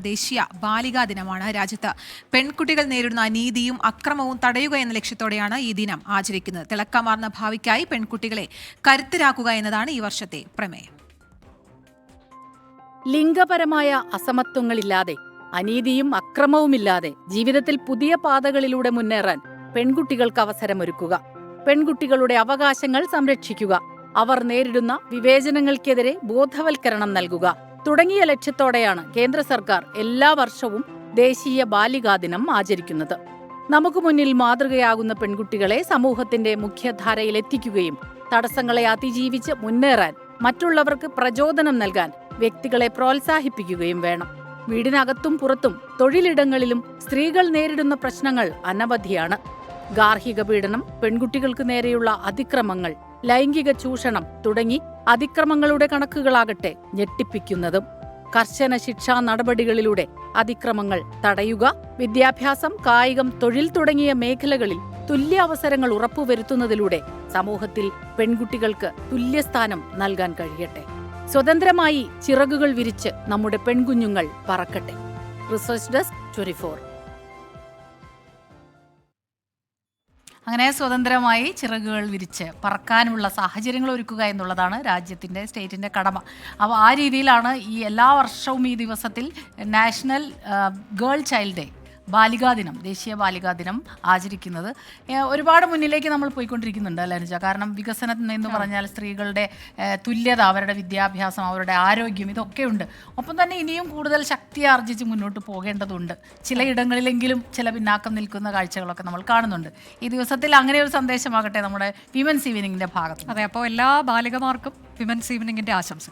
ദേശീയ ബാലികാ ദിനമാണ്. രാജ്യത്ത് പെൺകുട്ടികൾ നേരിടുന്ന അനീതിയും അക്രമവും തടയുക എന്ന ലക്ഷ്യത്തോടെയാണ് ഈ ദിനം ആചരിക്കുന്നത്. തിളക്കമാർന്ന ഭാവിക്കായി പെൺകുട്ടികളെ കരുത്തരാക്കുക എന്നതാണ് ഈ വർഷത്തെ പ്രമേയം. ലിംഗപരമായ അസമത്വങ്ങളില്ലാതെ, അനീതിയും അക്രമവുമില്ലാതെ ജീവിതത്തിൽ പുതിയ പാതകളിലൂടെ മുന്നേറാൻ പെൺകുട്ടികൾക്ക് അവസരമൊരുക്കുക, പെൺകുട്ടികളുടെ അവകാശങ്ങൾ സംരക്ഷിക്കുക, അവർ നേരിടുന്ന വിവേചനങ്ങൾക്കെതിരെ ബോധവൽക്കരണം നൽകുക തുടങ്ങിയ ലക്ഷ്യത്തോടെയാണ് കേന്ദ്ര സർക്കാർ എല്ലാ വർഷവും ദേശീയ ബാലികാ ദിനം ആചരിക്കുന്നത്. നമുക്ക് മുന്നിൽ മാതൃകയാകുന്ന പെൺകുട്ടികളെ സമൂഹത്തിന്റെ മുഖ്യധാരയിലെത്തിക്കുകയും തടസ്സങ്ങളെ അതിജീവിച്ച് മുന്നേറാൻ മറ്റുള്ളവർക്ക് പ്രചോദനം നൽകാൻ വ്യക്തികളെ പ്രോത്സാഹിപ്പിക്കുകയും വേണം. വീടിനകത്തും പുറത്തും തൊഴിലിടങ്ങളിലും സ്ത്രീകൾ നേരിടുന്ന പ്രശ്നങ്ങൾ അനവധിയാണ്. ഗാർഹിക പീഡനം, പെൺകുട്ടികൾക്ക് നേരെയുള്ള അതിക്രമങ്ങൾ, ലൈംഗിക ചൂഷണം തുടങ്ങി അതിക്രമങ്ങളുടെ കണക്കുകളാകട്ടെ ഞെട്ടിപ്പിക്കുന്നതും. കർശന ശിക്ഷാ നടപടികളിലൂടെ അതിക്രമങ്ങൾ തടയുക, വിദ്യാഭ്യാസം, കായികം, തൊഴിൽ തുടങ്ങിയ മേഖലകളിൽ തുല്യ അവസരങ്ങൾ ഉറപ്പുവരുത്തുന്നതിലൂടെ സമൂഹത്തിൽ പെൺകുട്ടികൾക്ക് തുല്യസ്ഥാനം നൽകാൻ കഴിയട്ടെ. സ്വതന്ത്രമായി ചിറകുകൾ വിരിച്ച് നമ്മുടെ പെൺകുഞ്ഞുങ്ങൾ പറക്കട്ടെ. Research desk 24. അങ്ങനെ സ്വതന്ത്രമായി ചിറകുകൾ വിരിച്ച് പറക്കാനുള്ള സാഹചര്യങ്ങൾ ഒരുക്കുക എന്നുള്ളതാണ് രാജ്യത്തിൻ്റെ, സ്റ്റേറ്റിൻ്റെ കടമ. അപ്പോൾ ആ രീതിയിലാണ് ഈ എല്ലാ വർഷവും ഈ ദിവസത്തിൽ നാഷണൽ ഗേൾ ചൈൽഡ് ഡേ, ബാലികാ ദിനം, ദേശീയ ബാലികാ ദിനം ആചരിക്കുന്നത്. ഒരുപാട് മുന്നിലേക്ക് നമ്മൾ പോയിക്കൊണ്ടിരിക്കുന്നുണ്ട് അല്ലേ അനുജ? കാരണം വികസനം എന്ന് പറഞ്ഞാൽ സ്ത്രീകളുടെ തുല്യത, അവരുടെ വിദ്യാഭ്യാസം, അവരുടെ ആരോഗ്യം, ഇതൊക്കെ ഉണ്ട്. ഒപ്പം തന്നെ ഇനിയും കൂടുതൽ ശക്തി ആർജിച്ച് മുന്നോട്ട് പോകേണ്ടതുണ്ട്. ചിലയിടങ്ങളിലെങ്കിലും ചില പിന്നാക്കം നിൽക്കുന്ന കാഴ്ചകളൊക്കെ നമ്മൾ കാണുന്നുണ്ട്. ഈ ദിവസത്തിൽ അങ്ങനെ ഒരു സന്ദേശമാകട്ടെ നമ്മുടെ വിമൻസ് ഈവനിങ്ങിൻ്റെ ഭാഗത്ത്. അതെ, അപ്പോൾ എല്ലാ ബാലികമാർക്കും വിമൻസ് ഈവനിങ്ങിൻ്റെ ആശംസ.